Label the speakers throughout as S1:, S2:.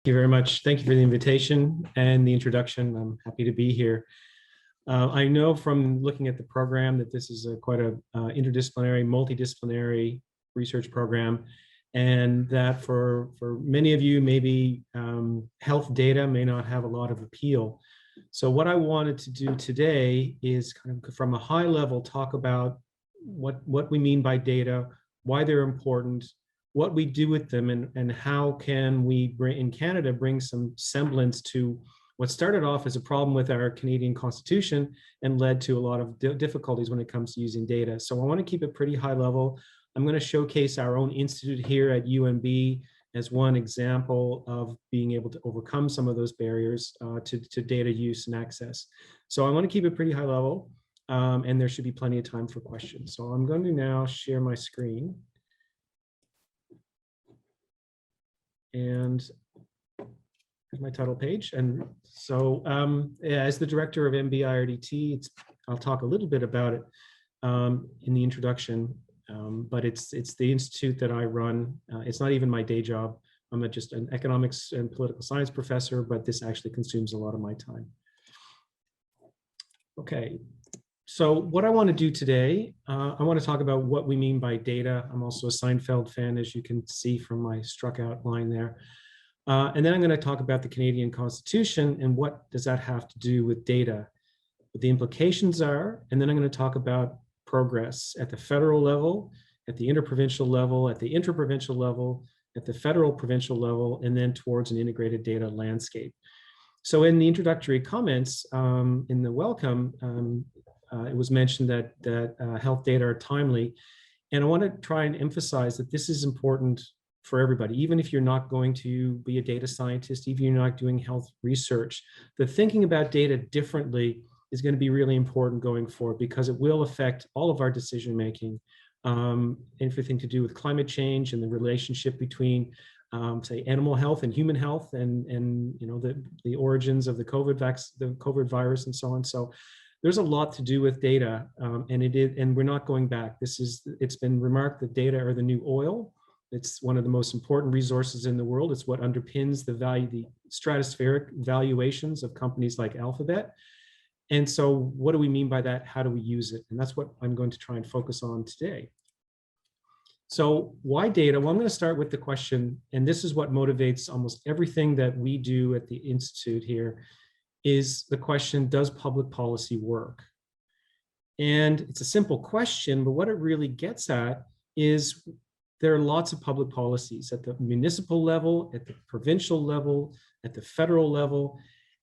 S1: You very much. Thank you for the invitation and the introduction. I'm happy to be here. I know from looking at the program that this is quite a interdisciplinary, multidisciplinary research program, and that for many of you, maybe health data may not have a lot of appeal. So what I wanted to do today is kind of from a high level talk about what we mean by data, why they're important, what we do with them, and how can we bring in Canada bring some semblance to what started off as a problem with our Canadian Constitution and led to a lot of difficulties when it comes to using data. So I want to keep it pretty high level. I'm going to showcase our own institute here at UNB as one example of being able to overcome some of those barriers to data use and access. So I want to keep it pretty high level, and there should be plenty of time for questions. So I'm going to now share my screen. And here's my title page. And so as the director of MBIRDT, I'll talk a little bit about it in the introduction, but it's the institute that I run. It's not even my day job. I'm just an economics and political science professor, but this actually consumes a lot of my time. Okay. So what I want to do today, I want to talk about what we mean by data. I'm also a Seinfeld fan, as you can see from my struck out line there. And then I'm going to talk about the Canadian Constitution and what does that have to do with data, what the implications are. And then I'm going to talk about progress at the federal level, at the interprovincial level, at the interprovincial level, at the federal provincial level, and then towards an integrated data landscape. So in the introductory comments in the welcome, it was mentioned that health data are timely. And I want to try and emphasize that this is important for everybody, even if you're not going to be a data scientist, even if you're not doing health research. The thinking about data differently is going to be really important going forward because it will affect all of our decision making. Everything to do with climate change and the relationship between say animal health and human health and you know the origins of the COVID virus and so on. So there's a lot to do with data, and we're not going back. It's been remarked that data are the new oil. It's one of the most important resources in the world. It's what underpins the stratospheric valuations of companies like Alphabet. And so what do we mean by that? How do we use it? And that's what I'm going to try and focus on today. So why data? Well, I'm going to start with the question, and this is what motivates almost everything that we do at the Institute here, is the question, does public policy work? And it's a simple question, but what it really gets at is there are lots of public policies at the municipal level, at the provincial level, at the federal level,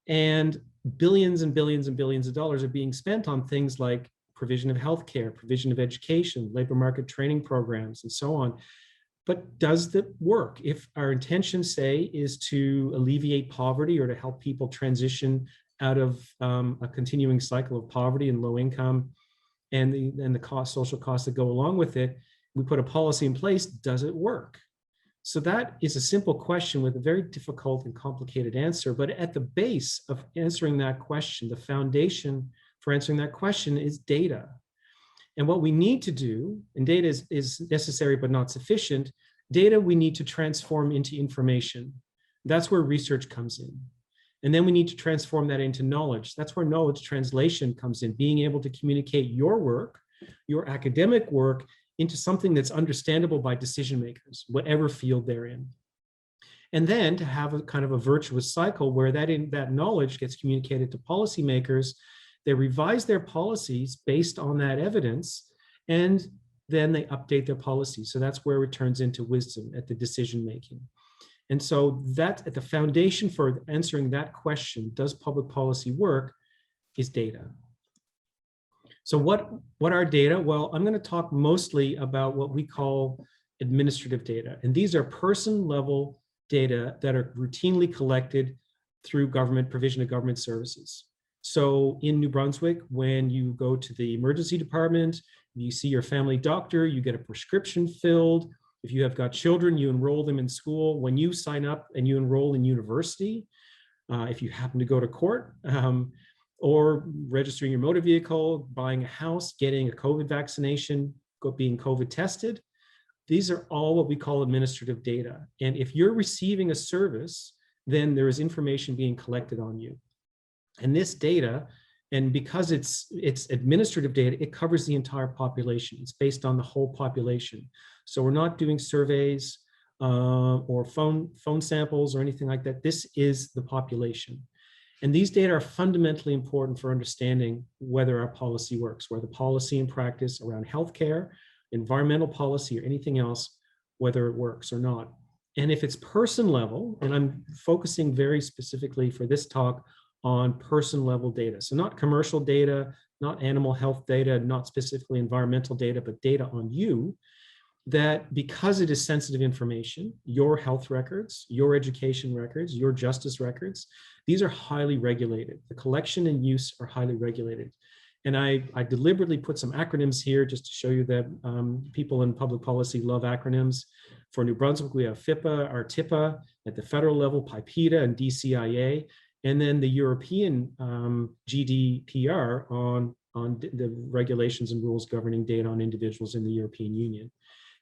S1: and billions and billions and billions of dollars are being spent on things like provision of healthcare, provision of education, labor market training programs, and so on. But does that work? If our intention, say, is to alleviate poverty or to help people transition out of a continuing cycle of poverty and low income and the social costs that go along with it, we put a policy in place, does it work? So that is a simple question with a very difficult and complicated answer. But at the base of answering that question, the foundation for answering that question is data. And what we need to do, and data is necessary but not sufficient, data we need to transform into information. That's where research comes in. And then we need to transform that into knowledge. That's where knowledge translation comes in, being able to communicate your work, your academic work, into something that's understandable by decision makers, whatever field they're in. And then to have a kind of a virtuous cycle where that knowledge gets communicated to policymakers. They revise their policies based on that evidence, and then they update their policies. So that's where it turns into wisdom at the decision making. And so that at the foundation for answering that question, does public policy work, is data. So what are data? Well, I'm going to talk mostly about what we call administrative data. And these are person level data that are routinely collected through provision of government services. So in New Brunswick, when you go to the emergency department, you see your family doctor, you get a prescription filled. If you have got children, you enroll them in school. When you sign up and you enroll in university, if you happen to go to court, or registering your motor vehicle, buying a house, getting a COVID vaccination, being COVID tested, these are all what we call administrative data. And if you're receiving a service then there is information being collected on you. And this data, and because it's administrative data, it covers the entire population. It's based on the whole population. So we're not doing surveys or phone samples or anything like that. This is the population. And these data are fundamentally important for understanding whether our policy works, whether policy and practice around healthcare, environmental policy, or anything else, whether it works or not. And if it's person level, and I'm focusing very specifically for this talk on person level data. So not commercial data, not animal health data, not specifically environmental data, but data on you, that because it is sensitive information, your health records, your education records, your justice records, these are highly regulated. The collection and use are highly regulated. And I deliberately put some acronyms here just to show you that people in public policy love acronyms. For New Brunswick, we have FIPA, or TIPA, at the federal level, PIPEDA and DCIA, and then the European GDPR on the regulations and rules governing data on individuals in the European Union.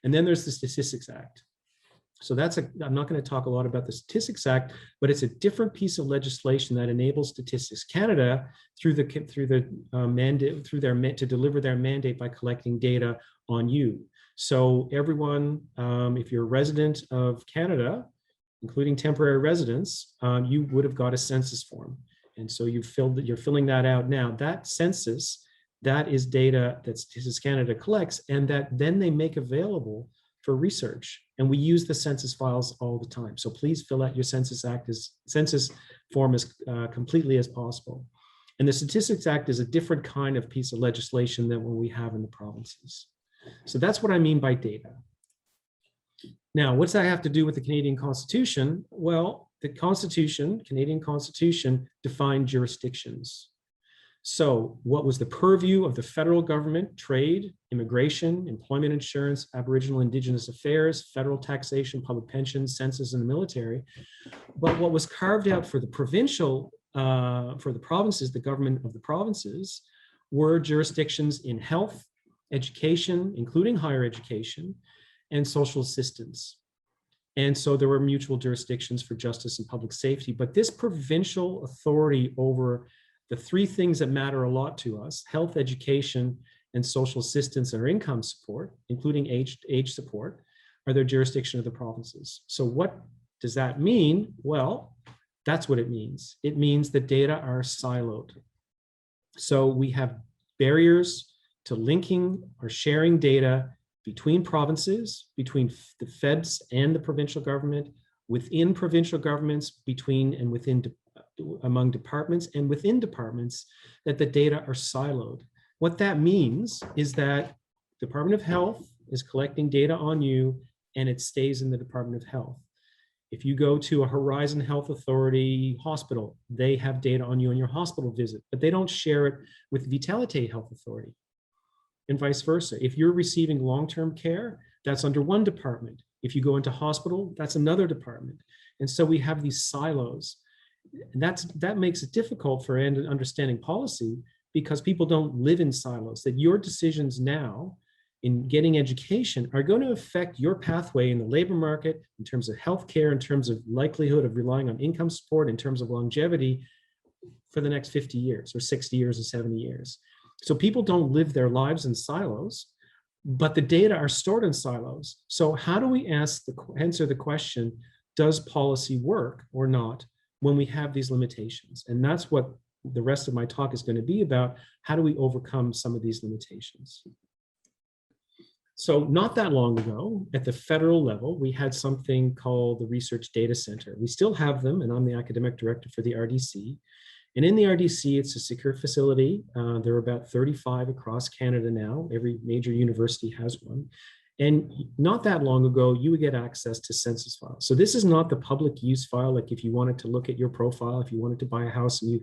S1: And then there's the Statistics Act. So I'm not going to talk a lot about the Statistics Act, but it's a different piece of legislation that enables Statistics Canada through their mandate to deliver their mandate by collecting data on you. So everyone, if you're a resident of Canada, including temporary residents, you would have got a census form. And so you're filling that out now. That census, that is data that Statistics Canada collects and that then they make available for research. And we use the census files all the time. So please fill out your census form as completely as possible. And the Statistics Act is a different kind of piece of legislation than what we have in the provinces. So that's what I mean by data. Now, what's that have to do with the Canadian Constitution? Well, the Constitution, Canadian Constitution, defined jurisdictions. So what was the purview of the federal government? Trade, immigration, employment insurance, Aboriginal Indigenous affairs, federal taxation, public pensions, census, and the military. But what was carved out for the provincial, for the provinces, the government of the provinces, were jurisdictions in health, education, including higher education, and social assistance. And so there were mutual jurisdictions for justice and public safety. But this provincial authority over the three things that matter a lot to us, health, education, and social assistance or income support, including age support, are the jurisdiction of the provinces. So what does that mean? Well, that's what it means. It means the data are siloed. So we have barriers to linking or sharing data between provinces, between the feds and the provincial government, within provincial governments, between and within among departments, and within departments, that the data are siloed. What that means is that Department of Health is collecting data on you and it stays in the Department of Health. If you go to a Horizon Health Authority hospital, they have data on you on your hospital visit, but they don't share it with Vitalité Health Authority, and vice versa. If you're receiving long-term care, that's under one department. If you go into hospital, that's another department. And so we have these silos. And that makes it difficult for understanding policy because people don't live in silos, that your decisions now in getting education are going to affect your pathway in the labor market, in terms of healthcare, in terms of likelihood of relying on income support, in terms of longevity for the next 50 years or 60 years or 70 years. So people don't live their lives in silos, but the data are stored in silos. So how do we answer the question, does policy work or not when we have these limitations? And that's what the rest of my talk is going to be about. How do we overcome some of these limitations? So not that long ago, at the federal level, we had something called the Research Data Center. We still have them, and I'm the academic director for the RDC. And in the RDC, it's a secure facility. There are about 35 across Canada now. Every major university has one. And not that long ago, you would get access to census files. So this is not the public use file, like if you wanted to look at your profile, if you wanted to buy a house and you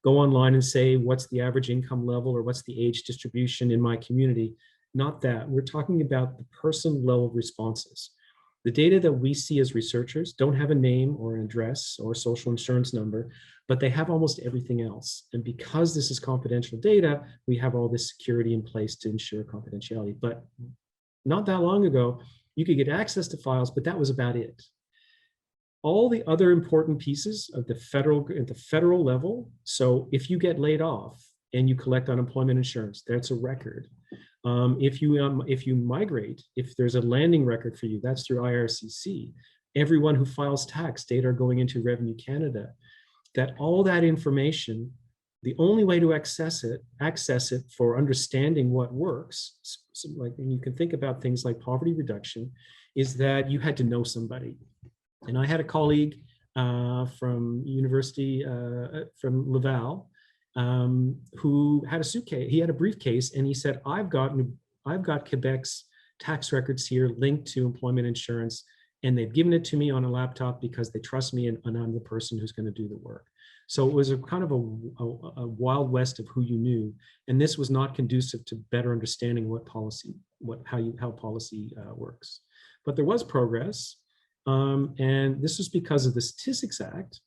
S1: go online and say, what's the average income level or what's the age distribution in my community? Not that. We're talking about the person level responses. The data that we see as researchers don't have a name or an address or a social insurance number, but they have almost everything else. And because this is confidential data, we have all this security in place to ensure confidentiality. But not that long ago, you could get access to files, but that was about it. all the other important pieces of at the federal level. So if you get laid off and you collect unemployment insurance, that's a record. If you migrate, if there's a landing record for you, that's through IRCC. Everyone who files tax, data are going into Revenue Canada. That all that information, the only way to access it for understanding what works, so like, and you can think about things like poverty reduction, is that you had to know somebody. And I had a colleague from university, from Laval, who had a suitcase. He had a briefcase, and he said, I've got Quebec's tax records here linked to employment insurance, and they've given it to me on a laptop because they trust me, and I'm the person who's going to do the work. So it was a kind of a wild west of who you knew, and this was not conducive to better understanding what policy, how policy works. But there was progress, and this was because of the Statistics Act,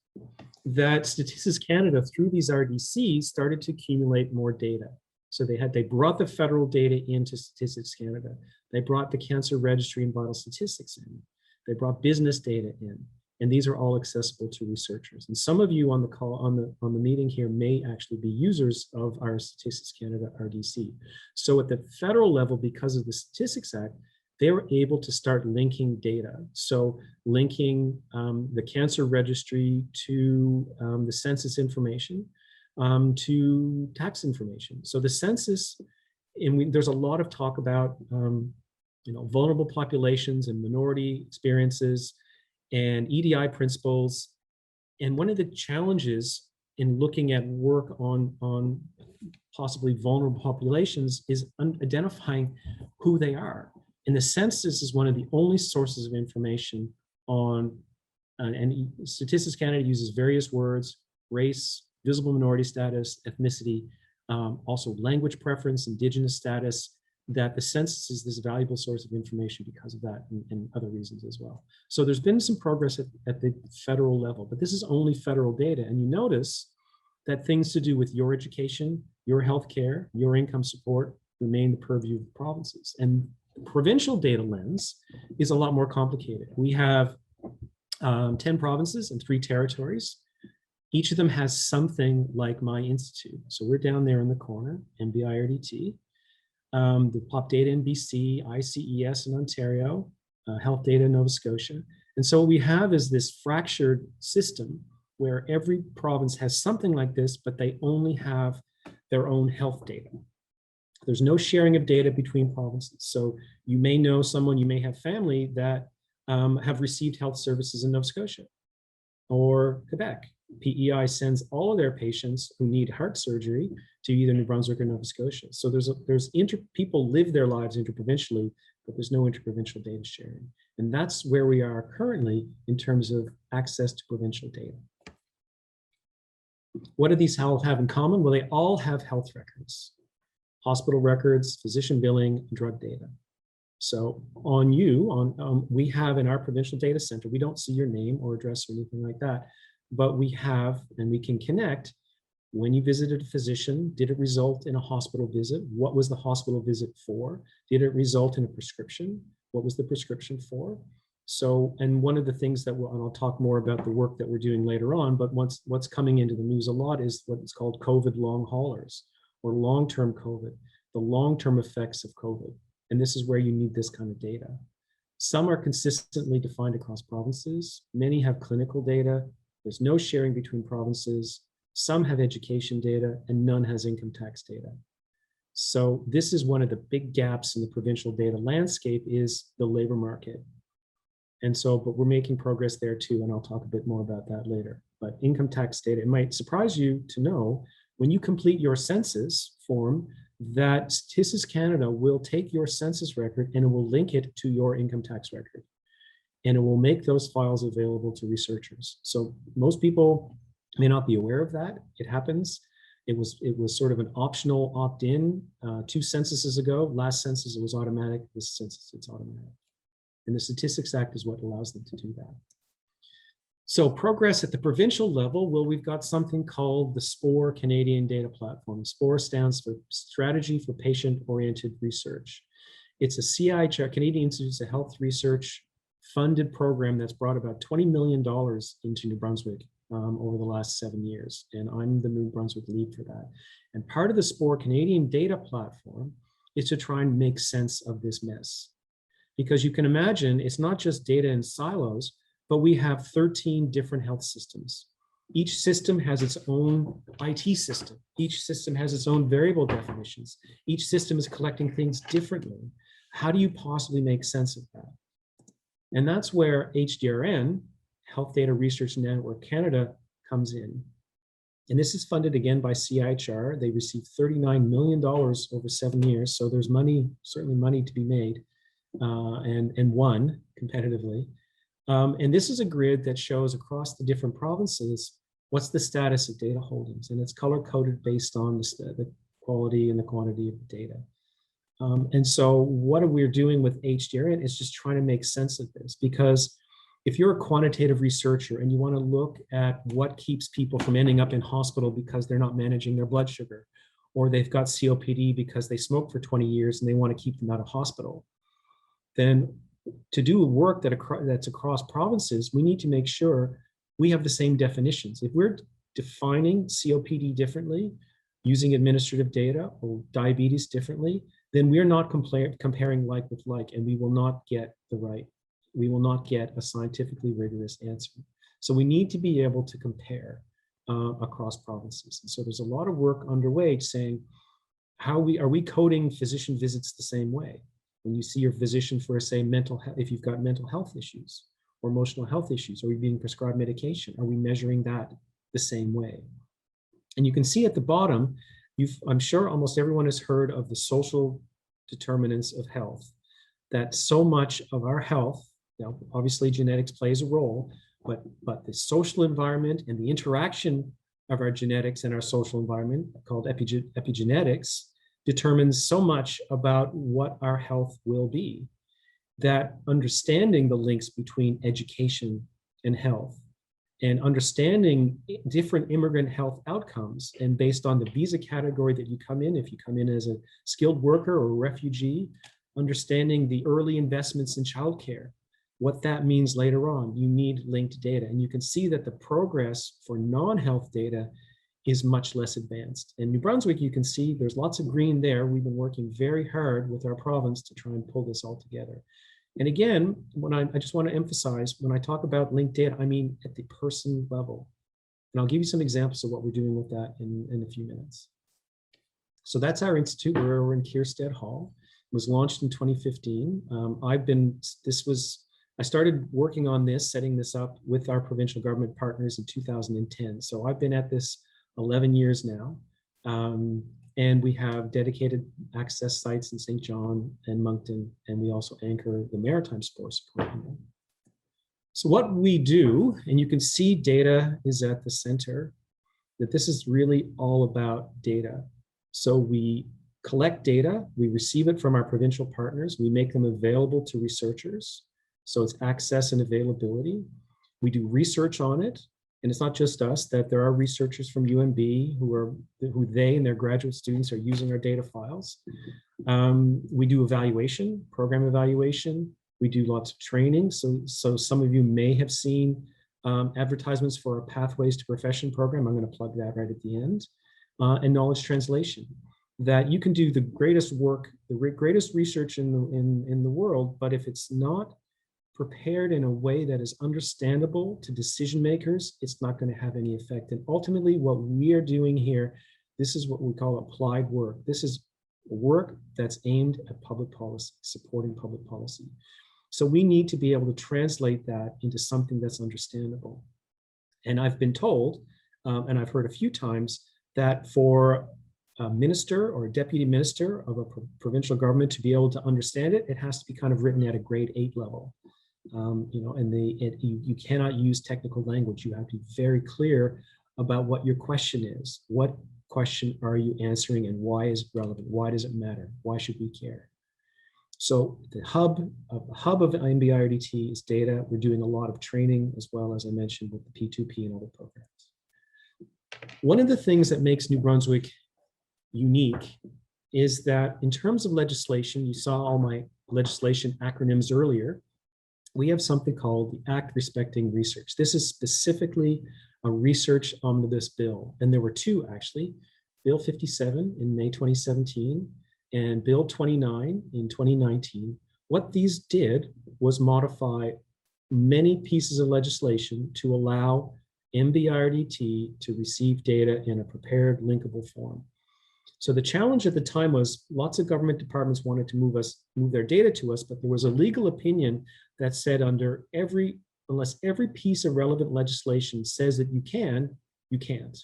S1: that Statistics Canada, through these RDCs, started to accumulate more data. So they brought the federal data into Statistics Canada. They brought the Cancer Registry and Vital Statistics in. They brought business data in, and these are all accessible to researchers. And some of you on the call, on the meeting here, may actually be users of our Statistics Canada RDC. So at the federal level, because of the Statistics Act, they were able to start linking data. So linking the Cancer Registry to the census information, to tax information. So the census, and there's a lot of talk about vulnerable populations and minority experiences and EDI principles. And one of the challenges in looking at work on possibly vulnerable populations is identifying who they are. And the census is one of the only sources of information on, and Statistics Canada uses various words: race, visible minority status, ethnicity, also language preference, Indigenous status, that the census is this valuable source of information because of that, and other reasons as well. So there's been some progress at the federal level, but this is only federal data. And you notice that things to do with your education, your healthcare, your income support remain the purview of the provinces. And the provincial data lens is a lot more complicated. We have 10 provinces and 3 territories. Each of them has something like my institute. So we're down there in the corner, MBIRDT. The Pop Data in BC, ICES in Ontario, Health Data in Nova Scotia. And so what we have is this fractured system where every province has something like this, but they only have their own health data. There's no sharing of data between provinces. So you may know someone, you may have family that have received health services in Nova Scotia or Quebec. PEI sends all of their patients who need heart surgery to either New Brunswick or Nova Scotia. So people live their lives interprovincially, but there's no interprovincial data sharing. And that's where we are currently in terms of access to provincial data. What do these all have in common? Well, they all have health records, hospital records, physician billing, drug data. So we have in our provincial data center, we don't see your name or address or anything like that, but we have, and we can connect, when you visited a physician, did it result in a hospital visit? What was the hospital visit for? Did it result in a prescription? What was the prescription for? So, and one of the things that and I'll talk more about the work that we're doing later on, but what's coming into the news a lot is what's called COVID long haulers, or long-term COVID, the long-term effects of COVID. And this is where you need this kind of data. Some are consistently defined across provinces. Many have clinical data. There's no sharing between provinces. Some have education data, and none has income tax data. So this is one of the big gaps in the provincial data landscape, is the labor market. And so, but we're making progress there too, and I'll talk a bit more about that later. But income tax data, it might surprise you to know, when you complete your census form, that Statistics Canada will take your census record and it will link it to your income tax record. And it will make those files available to researchers. So most people may not be aware of that. It happens. It was sort of an optional opt-in 2 censuses ago. Last census, it was automatic. This census, it's automatic. And the Statistics Act is what allows them to do that. So progress at the provincial level, well, we've got something called the SPORE Canadian Data Platform. SPORE stands for Strategy for Patient-Oriented Research. It's a CIHR, Canadian Institutes of Health Research, funded program that's brought about $20 million into New Brunswick over the last 7 years. And I'm the New Brunswick lead for that. And part of the SPORE Canadian data platform is to try and make sense of this mess. Because you can imagine it's not just data in silos, but we have 13 different health systems. Each system has its own IT system. Each system has its own variable definitions. Each system is collecting things differently. How do you possibly make sense of that? And that's where HDRN, Health Data Research Network Canada, comes in. And this is funded again by CIHR. They received $39 million over 7 years. So there's money, certainly money to be made and won competitively. And this is a grid that shows across the different provinces what's the status of data holdings, and it's color-coded based on the quality and the quantity of the data. And so what we're doing with HDRN is just trying to make sense of this, because if you're a quantitative researcher and you want to look at what keeps people from ending up in hospital because they're not managing their blood sugar, or they've got COPD because they smoked for 20 years and they want to keep them out of hospital, then to do work that's across provinces, we need to make sure we have the same definitions. If we're defining COPD differently, using administrative data, or diabetes differently, then we're not comparing like with like, and we will not get a scientifically rigorous answer. So we need to be able to compare across provinces. And so there's a lot of work underway saying, are we coding physician visits the same way? When you see your physician for, say, mental health, if you've got mental health issues or emotional health issues, are we being prescribed medication? Are we measuring that the same way? And you can see at the bottom, I'm sure almost everyone has heard of the social determinants of health, that so much of our health, now obviously genetics plays a role, but the social environment and the interaction of our genetics and our social environment, called epigenetics, determines so much about what our health will be, that understanding the links between education and health, and understanding different immigrant health outcomes, and based on the visa category that you come in, if you come in as a skilled worker or a refugee, understanding the early investments in childcare, what that means later on, you need linked data. And you can see that the progress for non-health data is much less advanced. In New Brunswick, you can see there's lots of green there. We've been working very hard with our province to try and pull this all together. And again, I just want to emphasize, when I talk about linked data, I mean at the person level. And I'll give you some examples of what we're doing with that in a few minutes. So that's our institute. We're in Kierstead Hall. It was launched in 2015. I started working on this, setting this up with our provincial government partners in 2010. So I've been at this 11 years now. And we have dedicated access sites in St. John and Moncton, and we also anchor the Maritime Sports Program. So what we do, and you can see data is at the center, that this is really all about data. So we collect data, we receive it from our provincial partners, we make them available to researchers. So it's access and availability. We do research on it. And it's not just us, that there are researchers from UNB who they and their graduate students are using our data files. We do evaluation, program evaluation. We do lots of training. So some of you may have seen advertisements for a Pathways to Profession program. I'm going to plug that right at the end. And knowledge translation, that you can do the greatest work, the greatest research in the world, but if it's not prepared in a way that is understandable to decision makers, it's not going to have any effect. And ultimately, what we are doing here, this is what we call applied work. This is work that's aimed at public policy, supporting public policy. So we need to be able to translate that into something that's understandable. And I've been told, and I've heard a few times, that for a minister or a deputy minister of a provincial government to be able to understand it, it has to be kind of written at a grade 8 level. You cannot use technical language. You have to be very clear about what your question is. What question are you answering, and why is it relevant? Why does it matter? Why should we care? So the hub of NBIRDT is data. We're doing a lot of training as well, as I mentioned, with the P2P and other programs. One of the things that makes New Brunswick unique is that in terms of legislation, you saw all my legislation acronyms earlier. we have something called the Act Respecting Research. This is specifically a research omnibus bill. And there were two actually, Bill 57 in May 2017 and Bill 29 in 2019. What these did was modify many pieces of legislation to allow MBIRDT to receive data in a prepared linkable form. So the challenge at the time was lots of government departments wanted to move their data to us, but there was a legal opinion that said unless every piece of relevant legislation says that you can, you can't.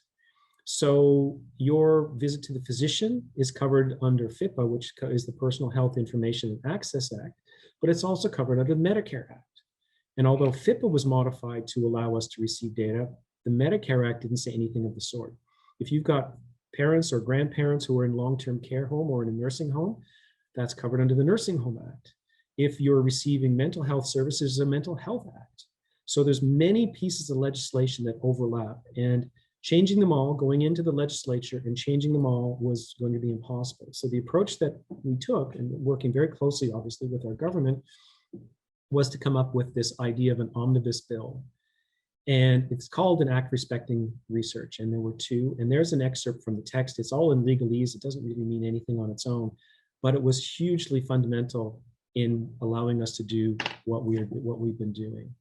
S1: So your visit to the physician is covered under FIPA, which is the Personal Health Information and Access Act, but it's also covered under the Medicare Act. And although FIPA was modified to allow us to receive data, the Medicare Act didn't say anything of the sort. If you've got parents or grandparents who are in long-term care home or in a nursing home, that's covered under the Nursing Home Act. If you're receiving mental health services, there's a Mental Health Act. So there's many pieces of legislation that overlap, and changing them all, going into the legislature and changing them all was going to be impossible. So the approach that we took, and working very closely, obviously, with our government, was to come up with this idea of an omnibus bill. And it's called an Act Respecting Research. And there were two, and there's an excerpt from the text. It's all in legalese. It doesn't really mean anything on its own, but it was hugely fundamental in allowing us to do what we've been doing.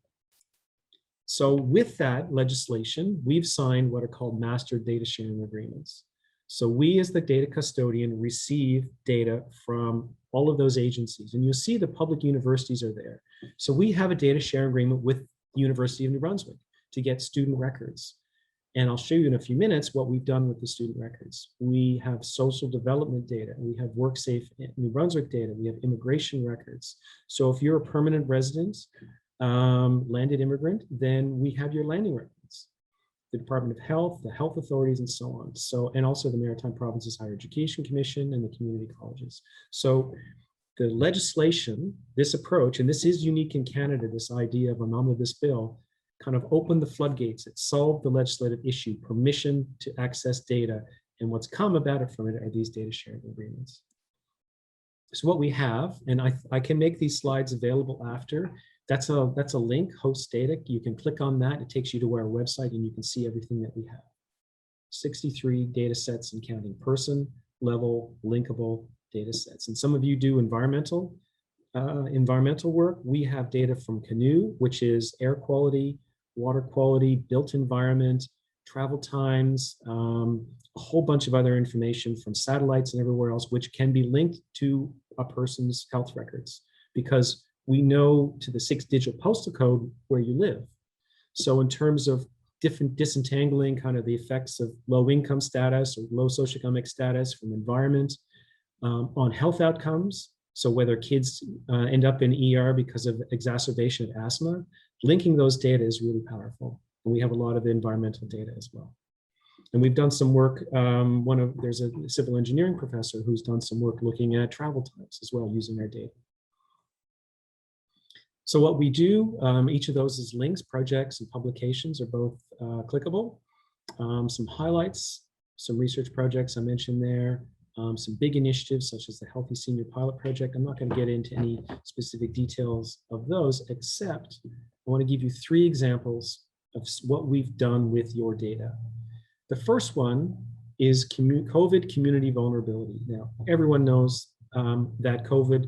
S1: So with that legislation, we've signed what are called master data sharing agreements. So we, as the data custodian, receive data from all of those agencies. And you'll see the public universities are there. So we have a data sharing agreement with the University of New Brunswick to get student records. And I'll show you in a few minutes what we've done with the student records. We have social development data. We have WorkSafe New Brunswick data. We have immigration records. So if you're a permanent resident, landed immigrant, then we have your landing records. The Department of Health, the health authorities, and so on. So, and also the Maritime Provinces Higher Education Commission and the community colleges. So the legislation, this approach, and this is unique in Canada, this idea of an omnibus bill, kind of opened the floodgates. It solved the legislative issue, permission to access data. And what's come about it from it are these data sharing agreements. So what we have, and I can make these slides available after, that's a link, host data. You can click on that. It takes you to our website and you can see everything that we have. 63 data sets and counting, person level linkable data sets. And some of you do environmental work. We have data from Canoe, which is air quality, water quality, built environment, travel times, a whole bunch of other information from satellites and everywhere else, which can be linked to a person's health records because we know to the 6-digit postal code where you live. So in terms of different disentangling kind of the effects of low income status or low socioeconomic status from environment on health outcomes, so whether kids end up in ER because of exacerbation of asthma, linking those data is really powerful. And we have a lot of environmental data as well. And we've done some work, there's a civil engineering professor who's done some work looking at travel times as well using our data. So what we do, each of those is links, projects, and publications are both clickable. Some highlights, some research projects I mentioned there, some big initiatives such as the Healthy Senior Pilot Project. I'm not going to get into any specific details of those, except I want to give you 3 examples of what we've done with your data. The first one is COVID community vulnerability. Now, everyone knows that COVID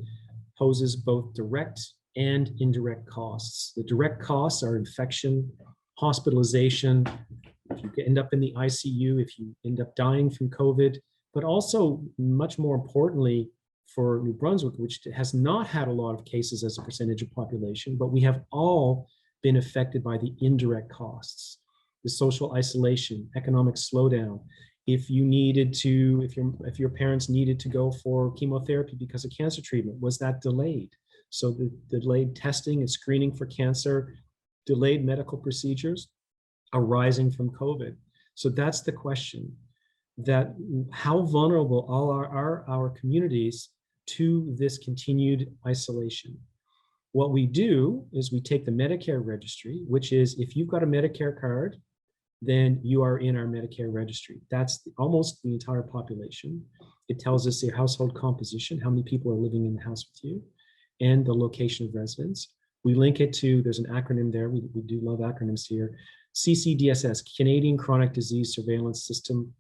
S1: poses both direct and indirect costs. The direct costs are infection, hospitalization, if you end up in the ICU, if you end up dying from COVID, but also much more importantly for New Brunswick, which has not had a lot of cases as a percentage of population, but we have all been affected by the indirect costs, the social isolation, economic slowdown. If you needed to, if your parents needed to go for chemotherapy because of cancer treatment, was that delayed? So the delayed testing and screening for cancer, delayed medical procedures arising from COVID. So that's the question, that how vulnerable are our communities to this continued isolation? What we do is we take the Medicare registry, which is if you've got a Medicare card, then you are in our Medicare registry. That's almost the entire population. It tells us your household composition, how many people are living in the house with you, and the location of residence. We link it to, there's an acronym there, we do love acronyms here, CCDSS, Canadian Chronic Disease Surveillance System,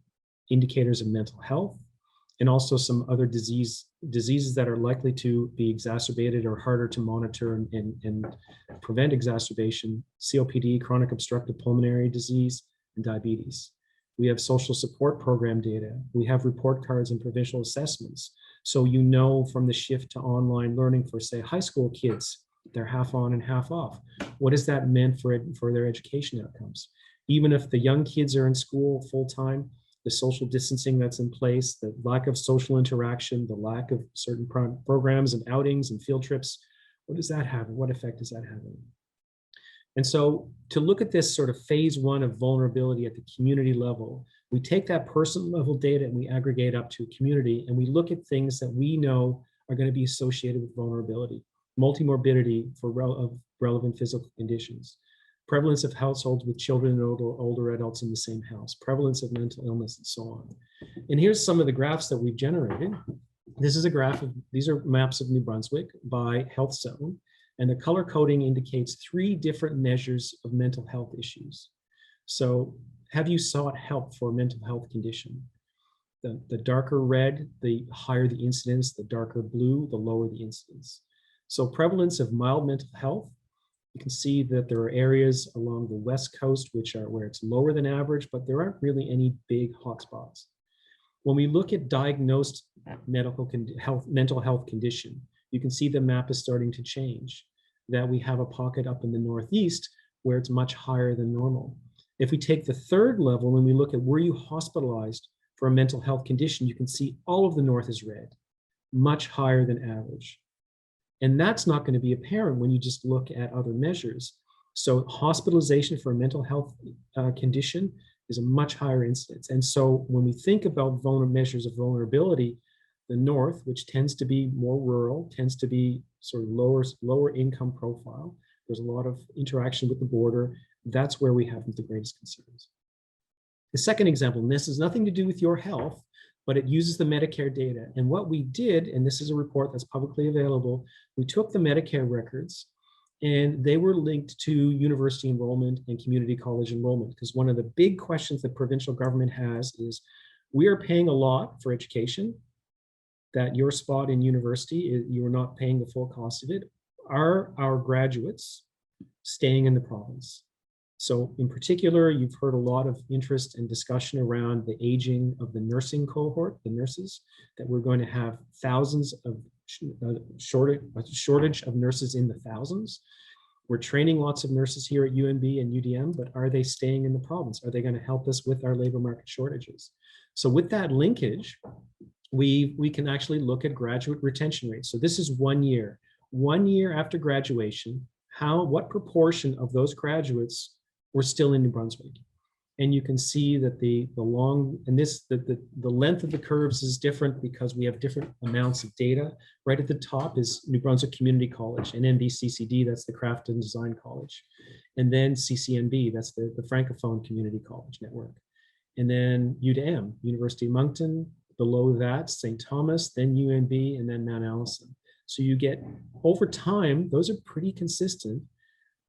S1: indicators of mental health, and also some other diseases that are likely to be exacerbated or harder to monitor and prevent exacerbation: COPD, chronic obstructive pulmonary disease, and diabetes. We have social support program data. We have report cards and provincial assessments. So you know from the shift to online learning for, say, high school kids, they're half on and half off. What has that meant for their education outcomes? Even if the young kids are in school full time, the social distancing that's in place, the lack of social interaction, the lack of certain programs and outings and field trips, what does that have? What effect is that having? And so to look at this sort of phase one of vulnerability at the community level, we take that person level data and we aggregate up to a community, and we look at things that we know are going to be associated with vulnerability: multimorbidity for relevant physical conditions, prevalence of households with children and older adults in the same house, prevalence of mental illness, and so on. And here's some of the graphs that we've generated. This is a graph of, these are maps of New Brunswick by health zone, and the color coding indicates 3 different measures of mental health issues. So have you sought help for a mental health condition? The darker red, the higher the incidence; the darker blue, the lower the incidence. So prevalence of mild mental health, you can see that there are areas along the West Coast which are where it's lower than average, but there aren't really any big hotspots. When we look at diagnosed mental health condition, you can see the map is starting to change, that we have a pocket up in the Northeast where it's much higher than normal. If we take the third level and we look at were you hospitalized for a mental health condition, you can see all of the North is red, much higher than average. And that's not going to be apparent when you just look at other measures. So hospitalization for a mental health condition is a much higher incidence. And so when we think about measures of vulnerability, the North, which tends to be more rural, tends to be sort of lower income profile, there's a lot of interaction with the border, that's where we have the greatest concerns. The second example, and this has nothing to do with your health, but it uses the Medicare data. And what we did, and this is a report that's publicly available, we took the Medicare records and they were linked to university enrollment and community college enrollment. Because one of the big questions that provincial government has is, we are paying a lot for education, that your spot in university, you are not paying the full cost of it. Are our graduates staying in the province? So in particular, you've heard a lot of interest and discussion around the aging of the nursing cohort, the nurses, that we're going to have thousands of shortage of nurses in the thousands. We're training lots of nurses here at UNB and UDM, but are they staying in the province? Are they going to help us with our labor market shortages? So with that linkage, we can actually look at graduate retention rates. So this is 1 year. 1 year after graduation, what proportion of those graduates were still in New Brunswick? And you can see that the length of the curves is different because we have different amounts of data. Right at the top is New Brunswick Community College, and NBCCD, that's the Craft and Design College. And then CCNB, that's the Francophone Community College Network. And then UDM, University of Moncton, below that, St. Thomas, then UNB, and then Mount Allison. So you get, over time, those are pretty consistent,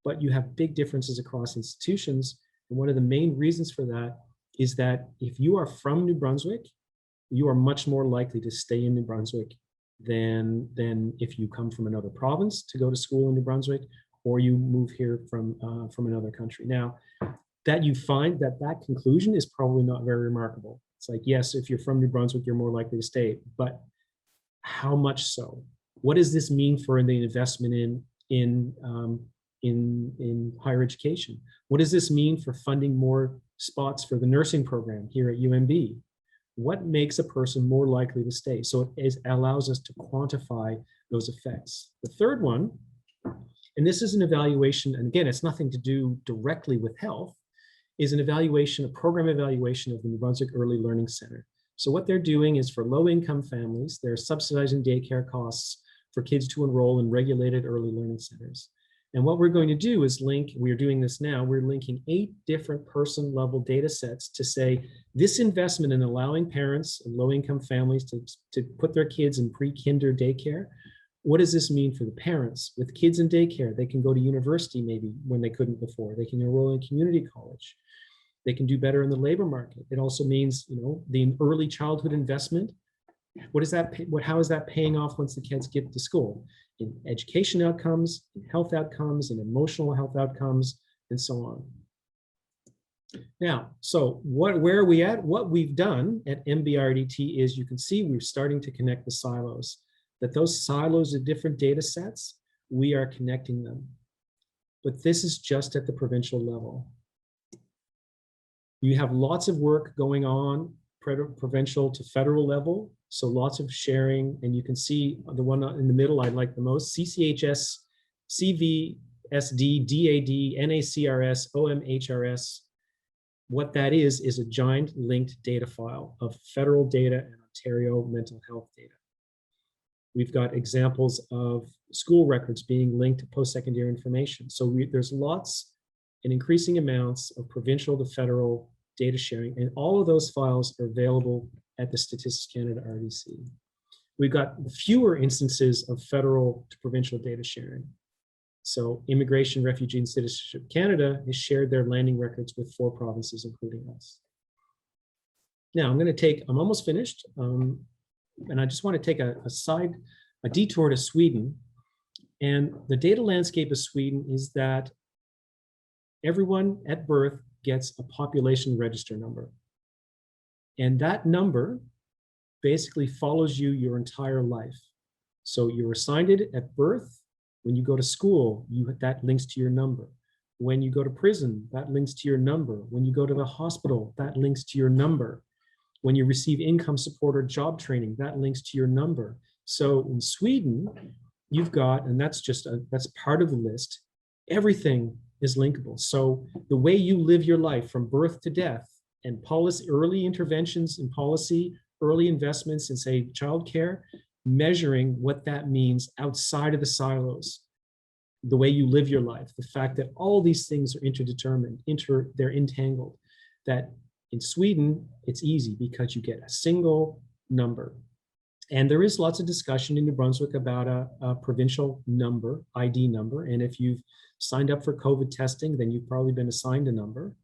S1: but you have big differences across institutions. And one of the main reasons for that is that if you are from New Brunswick, you are much more likely to stay in New Brunswick than if you come from another province to go to school in New Brunswick, or you move here from another country. Now, that you find that conclusion is probably not very remarkable. It's like, yes, if you're from New Brunswick, you're more likely to stay, but how much so? What does this mean for the investment in higher education? What does this mean for funding more spots for the nursing program here at UNB? What makes a person more likely to stay? So it allows us to quantify those effects. The third one, and this is an evaluation, and again, it's nothing to do directly with health, is an evaluation, a program evaluation of the New Brunswick Early Learning Center. So what they're doing is, for low-income families, they're subsidizing daycare costs for kids to enroll in regulated early learning centers. And what we're going to do is we're doing this now, we're linking 8 different person-level data sets to say, this investment in allowing parents and low-income families to put their kids in pre-kinder daycare What does this mean for the parents? With kids in daycare, they can go to university maybe when they couldn't before. They can enroll in community college. They can do better in the labor market. It also means, the early childhood investment. What is that? How is that paying off once the kids get to school? In education outcomes, in health outcomes, in emotional health outcomes, and so on. Now, so where are we at? What we've done at MBRDT is, you can see we're starting to connect the silos. That those silos of different data sets, we are connecting them. But this is just at the provincial level. You have lots of work going on provincial to federal level. So lots of sharing, and you can see the one in the middle I like the most: CCHS, CVSD, DAD, NACRS, OMHRS. What that is a giant linked data file of federal data and Ontario mental health data. We've got examples of school records being linked to post-secondary information. So there's lots and increasing amounts of provincial to federal data sharing, and all of those files are available at the Statistics Canada RDC. We've got fewer instances of federal to provincial data sharing. So Immigration, Refugee, and Citizenship Canada has shared their landing records with 4 provinces, including us. Now I'm almost finished, and I just want to take a detour to Sweden. And the data landscape of Sweden is that everyone at birth gets a population register number. And that number basically follows you your entire life. So you're assigned it at birth. When you go to school, that links to your number. When you go to prison, that links to your number. When you go to the hospital, that links to your number. When you receive income support or job training, that links to your number. So in Sweden, you've got, and that's part of the list, everything is linkable. So the way you live your life from birth to death, and policy, early interventions in policy, early investments in, say, childcare, measuring what that means outside of the silos, the way you live your life, the fact that all these things are interdetermined, they're entangled, that in Sweden, it's easy because you get a single number. And there is lots of discussion in New Brunswick about a provincial number, ID number. And if you've signed up for COVID testing, then you've probably been assigned a number.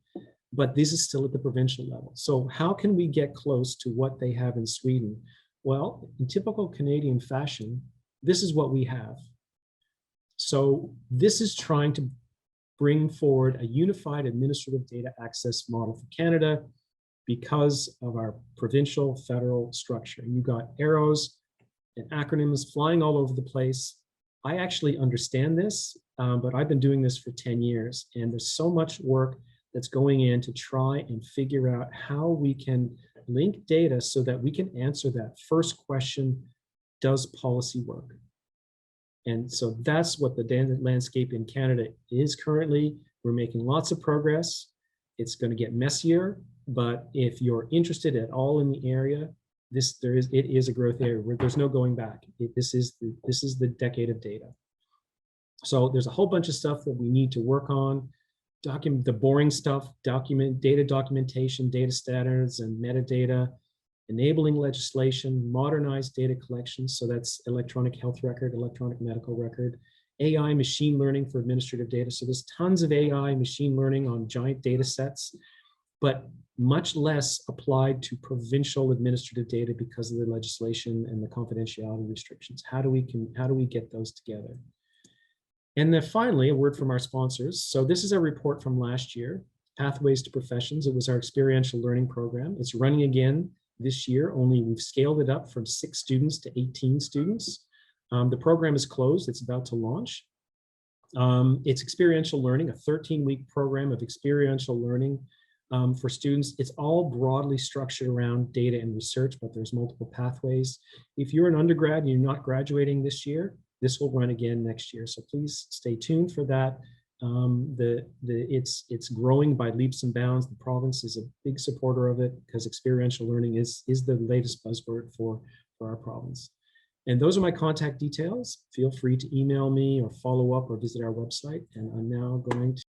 S1: But this is still at the provincial level. So how can we get close to what they have in Sweden? Well, in typical Canadian fashion, this is what we have. So this is trying to bring forward a unified administrative data access model for Canada because of our provincial federal structure. And you've got arrows and acronyms flying all over the place. I actually understand this, but I've been doing this for 10 years, and there's so much work that's going in to try and figure out how we can link data so that we can answer that first question: does policy work? And so that's what the data landscape in Canada is currently. We're making lots of progress. It's going to get messier, but if you're interested at all in the area, it is a growth area where there's no going back. This is the decade of data. So there's a whole bunch of stuff that we need to work on. Document the boring stuff, data documentation, data standards and metadata, enabling legislation, modernized data collection. So that's electronic health record, electronic medical record, AI, machine learning for administrative data. So there's tons of AI, machine learning on giant data sets, but much less applied to provincial administrative data because of the legislation and the confidentiality restrictions. How do we get those together? And then finally, a word from our sponsors. So this is a report from last year, Pathways to Professions. It was our experiential learning program. It's running again this year, only we've scaled it up from 6 students to 18 students. The program is closed, it's about to launch. It's experiential learning, a 13-week program of experiential learning for students. It's all broadly structured around data and research, but there's multiple pathways. If you're an undergrad and you're not graduating this year, this will run again next year. So please stay tuned for that. It's growing by leaps and bounds. The province is a big supporter of it because experiential learning is the latest buzzword for our province. And those are my contact details. Feel free to email me or follow up or visit our website. And I'm now going to